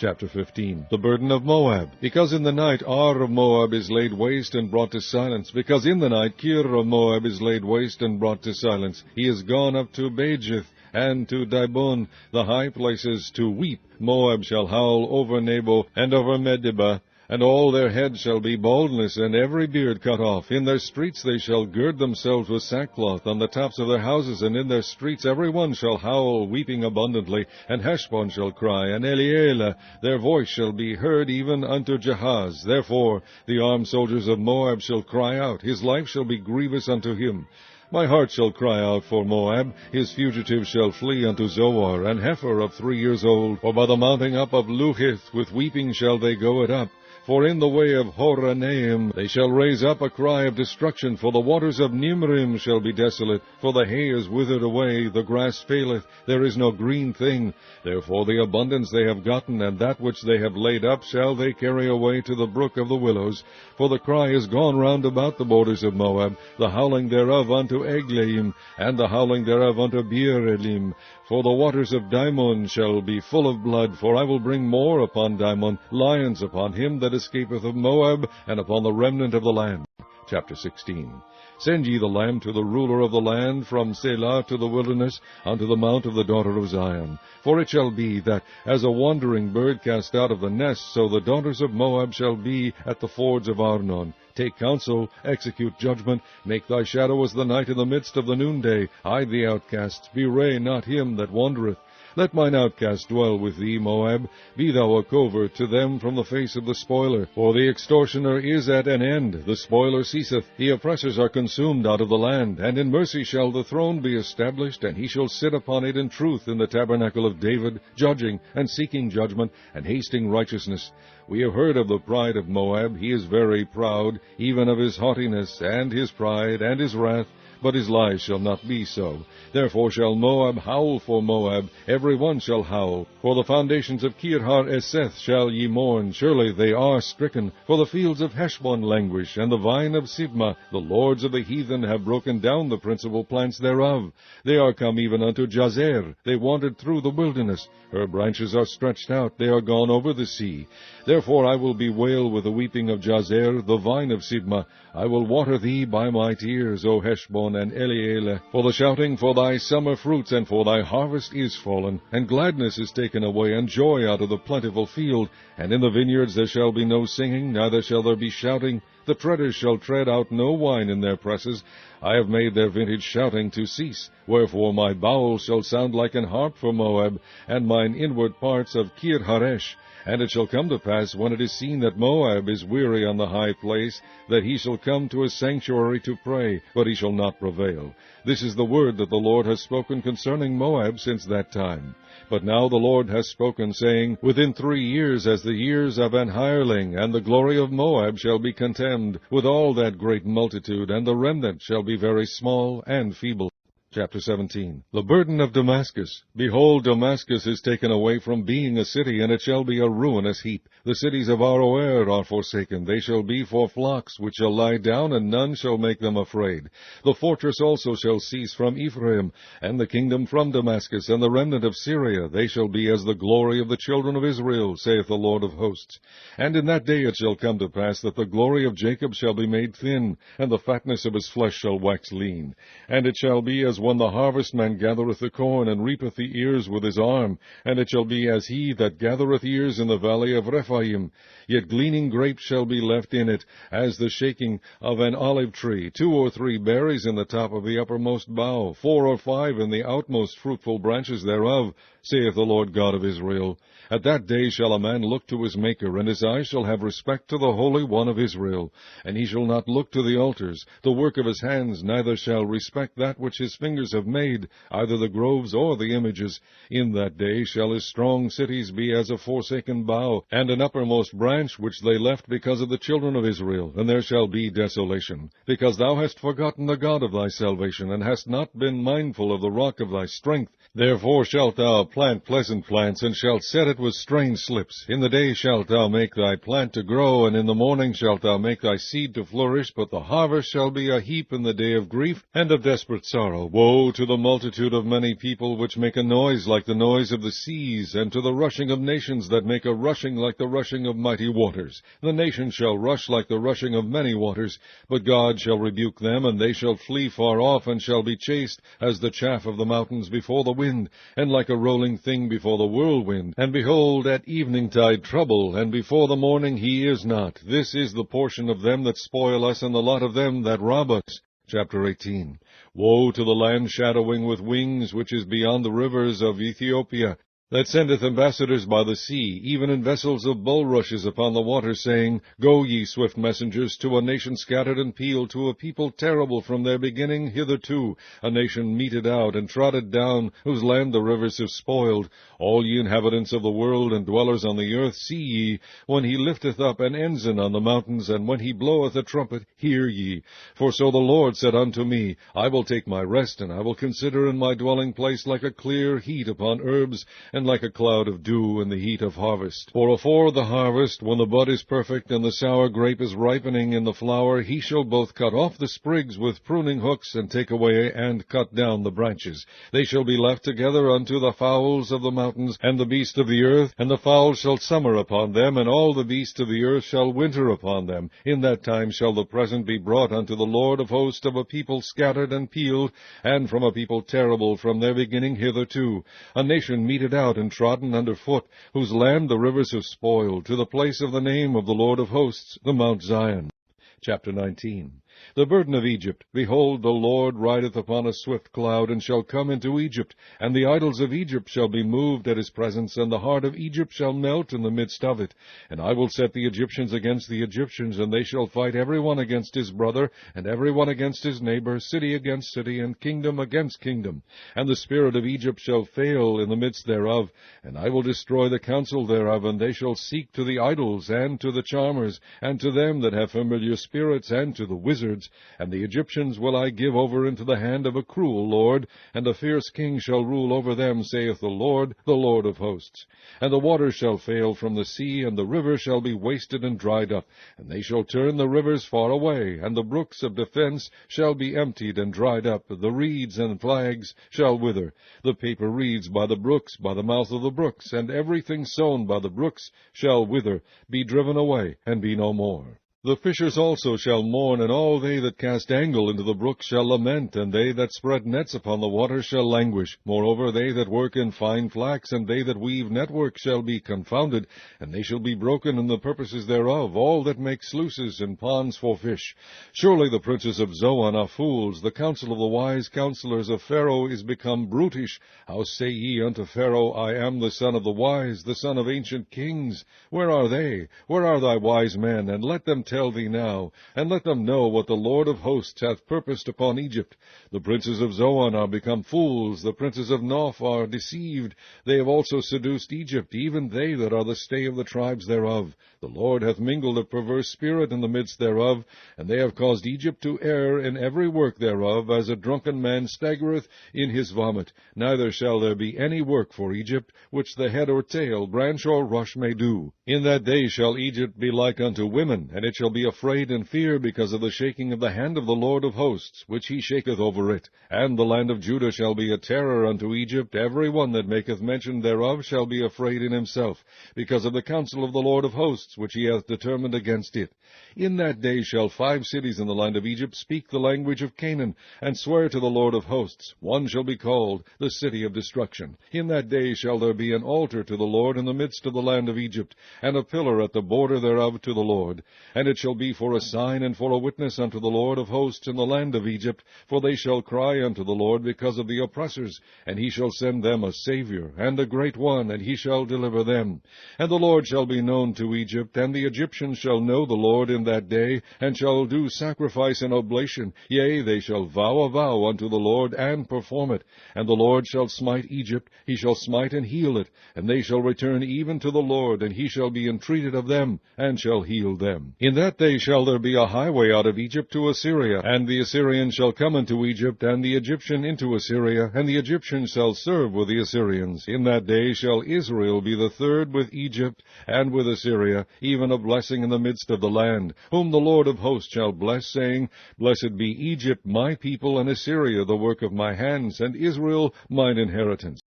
Chapter 15. The burden of Moab. Because in the night Ar of Moab is laid waste and brought to silence. Because in the night Kir of Moab is laid waste and brought to silence. He is gone up to Bajith and to Dibon, the high places, to weep. Moab shall howl over Nebo and over Medeba, and all their heads shall be baldness, and every beard cut off. In their streets they shall gird themselves with sackcloth, on the tops of their houses, and in their streets every one shall howl, weeping abundantly. And Heshbon shall cry, and Elealeh, their voice shall be heard even unto Jahaz. Therefore the armed soldiers of Moab shall cry out, his life shall be grievous unto him. My heart shall cry out for Moab, his fugitives shall flee unto Zoar, an heifer of 3 years old. For by the mounting up of Luhith with weeping shall they go it up. For in the way of Horonaim they shall raise up a cry of destruction, for the waters of Nimrim shall be desolate, for the hay is withered away, the grass faileth, there is no green thing. Therefore the abundance they have gotten, and that which they have laid up, shall they carry away to the brook of the willows. For the cry is gone round about the borders of Moab, the howling thereof unto Eglaim, and the howling thereof unto Beer-elim. For the waters of Dimon shall be full of blood, for I will bring more upon Dimon, lions upon him that escapeth of Moab, and upon the remnant of the land. Chapter 16. Send ye the lamb to the ruler of the land, from Selah to the wilderness, unto the mount of the daughter of Zion. For it shall be that, as a wandering bird cast out of the nest, so the daughters of Moab shall be at the fords of Arnon. Take counsel, execute judgment, make thy shadow as the night in the midst of the noonday. Hide the outcasts, bewray not him that wandereth. Let mine outcast dwell with thee, Moab. Be thou a covert to them from the face of the spoiler. For the extortioner is at an end, the spoiler ceaseth, the oppressors are consumed out of the land. And in mercy shall the throne be established, and he shall sit upon it in truth in the tabernacle of David, judging and seeking judgment, and hasting righteousness. We have heard of the pride of Moab. He is very proud, even of his haughtiness, and his pride, and his wrath. But his lies shall not be so. Therefore shall Moab howl for Moab, every one shall howl. For the foundations of Kir-har-eseth shall ye mourn, surely they are stricken. For the fields of Heshbon languish, and the vine of Sibmah. The lords of the heathen have broken down the principal plants thereof. They are come even unto Jazer, they wandered through the wilderness. Her branches are stretched out, they are gone over the sea. Therefore I will bewail with the weeping of Jazer, the vine of Sibmah. I will water thee by my tears, O Heshbon and Elealeh. For the shouting for thy summer fruits and for thy harvest is fallen, and gladness is taken away, and joy out of the plentiful field. And in the vineyards there shall be no singing, neither shall there be shouting. The treaders shall tread out no wine in their presses. I have made their vintage shouting to cease. Wherefore my bowels shall sound like an harp for Moab, and mine inward parts of Kir-haresh. And it shall come to pass, when it is seen that Moab is weary on the high place, that he shall come to his sanctuary to pray, but he shall not prevail. This is the word that the Lord has spoken concerning Moab since that time. But now the Lord has spoken, saying, Within 3 years, as the years of an hireling, and the glory of Moab shall be contemned, with all that great multitude, and the remnant shall be very small and feeble. Chapter 17. The burden of Damascus. Behold, Damascus is taken away from being a city, and it shall be a ruinous heap. The cities of Aroer are forsaken. They shall be for flocks, which shall lie down, and none shall make them afraid. The fortress also shall cease from Ephraim, and the kingdom from Damascus, and the remnant of Syria. They shall be as the glory of the children of Israel, saith the Lord of hosts. And in that day it shall come to pass that the glory of Jacob shall be made thin, and the fatness of his flesh shall wax lean. And it shall be as when the harvestman gathereth the corn, and reapeth the ears with his arm, and it shall be as he that gathereth ears in the valley of Rephaim. Yet gleaning grapes shall be left in it, as the shaking of an olive tree, 2 or 3 berries in the top of the uppermost bough, 4 or 5 in the outmost fruitful branches thereof, saith the Lord God of Israel. At that day shall a man look to his Maker, and his eyes shall have respect to the Holy One of Israel. And he shall not look to the altars, the work of his hands, neither shall respect that which his fingers have made, either the groves or the images. In that day shall his strong cities be as a forsaken bough, and an uppermost branch which they left because of the children of Israel. And there shall be desolation, because thou hast forgotten the God of thy salvation, and hast not been mindful of the rock of thy strength. Therefore shalt thou plant pleasant plants, and shalt set it with strange slips. In the day shalt thou make thy plant to grow, and in the morning shalt thou make thy seed to flourish, but the harvest shall be a heap in the day of grief and of desperate sorrow. Woe to the multitude of many people which make a noise like the noise of the seas, and to the rushing of nations that make a rushing like the rushing of mighty waters. The nations shall rush like the rushing of many waters, but God shall rebuke them, and they shall flee far off, and shall be chased as the chaff of the mountains before the wind, and like a rolling thing before the whirlwind. And behold, at eventide trouble, and before the morning he is not. This is the portion of them that spoil us, and the lot of them that rob us. Chapter 18. Woe to the land shadowing with wings, which is beyond the rivers of Ethiopia, that sendeth ambassadors by the sea, even in vessels of bulrushes upon the water, saying, Go, ye swift messengers, to a nation scattered and peeled, to a people terrible from their beginning hitherto, a nation meted out and trodden down, whose land the rivers have spoiled. All ye inhabitants of the world and dwellers on the earth, see ye, when he lifteth up an ensign on the mountains, and when he bloweth a trumpet, hear ye. For so the Lord said unto me, I will take my rest, and I will consider in my dwelling place like a clear heat upon herbs, and like a cloud of dew in the heat of harvest. For afore the harvest, when the bud is perfect, and the sour grape is ripening in the flower, he shall both cut off the sprigs with pruning hooks, and take away and cut down the branches. They shall be left together unto the fowls of the mountains, and the beasts of the earth, and the fowls shall summer upon them, and all the beasts of the earth shall winter upon them. In that time shall the present be brought unto the Lord of hosts of a people scattered and peeled, and from a people terrible from their beginning hitherto, a nation meted out and trodden under foot, whose land the rivers have spoiled, to the place of the name of the Lord of hosts, the Mount Zion. Chapter 19. The burden of Egypt. Behold, the Lord rideth upon a swift cloud, and shall come into Egypt, and the idols of Egypt shall be moved at his presence, and the heart of Egypt shall melt in the midst of it. And I will set the Egyptians against the Egyptians, and they shall fight every one against his brother, and every one against his neighbor, city against city, and kingdom against kingdom. And the spirit of Egypt shall fail in the midst thereof, and I will destroy the counsel thereof, and they shall seek to the idols, and to the charmers, and to them that have familiar spirits, and to the wizards. And the Egyptians will I give over into the hand of a cruel lord, and a fierce king shall rule over them, saith the Lord of hosts. And the waters shall fail from the sea, and the rivers shall be wasted and dried up, and they shall turn the rivers far away, and the brooks of defense shall be emptied and dried up, the reeds and flags shall wither, the paper reeds by the brooks, by the mouth of the brooks, and everything sown by the brooks shall wither, be driven away, and be no more. The fishers also shall mourn, and all they that cast angle into the brooks shall lament, and they that spread nets upon the waters shall languish. Moreover, they that work in fine flax, and they that weave network shall be confounded, and they shall be broken in the purposes thereof, all that make sluices and ponds for fish. Surely the princes of Zoan are fools, the counsel of the wise counselors of Pharaoh is become brutish. How say ye unto Pharaoh, I am the son of the wise, the son of ancient kings? Where are they? Where are thy wise men? And let them tell thee now, and let them know what the Lord of hosts hath purposed upon Egypt. The princes of Zoan are become fools, the princes of Noph are deceived. They have also seduced Egypt, even they that are the stay of the tribes thereof. The Lord hath mingled a perverse spirit in the midst thereof, and they have caused Egypt to err in every work thereof, as a drunken man staggereth in his vomit. Neither shall there be any work for Egypt, which the head or tail, branch or rush may do. In that day shall Egypt be like unto women, and it shall be afraid and fear because of the shaking of the hand of the Lord of hosts, which he shaketh over it. And the land of Judah shall be a terror unto Egypt. Every one that maketh mention thereof shall be afraid in himself, because of the counsel of the Lord of hosts, which he hath determined against it. In that day shall 5 cities in the land of Egypt speak the language of Canaan, and swear to the Lord of hosts. One shall be called the city of destruction. In that day shall there be an altar to the Lord in the midst of the land of Egypt, and a pillar at the border thereof to the Lord. And it shall be for a sign and for a witness unto the Lord of hosts in the land of Egypt, for they shall cry unto the Lord because of the oppressors, and he shall send them a Saviour, and a great one, and he shall deliver them. And the Lord shall be known to Egypt, and the Egyptians shall know the Lord in that day, and shall do sacrifice and oblation. Yea, they shall vow a vow unto the Lord, and perform it. And the Lord shall smite Egypt, he shall smite and heal it, and they shall return even to the Lord, and he shall be entreated of them, and shall heal them. In that day shall there be a highway out of Egypt to Assyria, and the Assyrian shall come into Egypt, and the Egyptian into Assyria, and the Egyptian shall serve with the Assyrians. In that day shall Israel be the third with Egypt and with Assyria, even a blessing in the midst of the land, whom the Lord of hosts shall bless, saying, Blessed be Egypt my people, and Assyria the work of my hands, and Israel mine inheritance.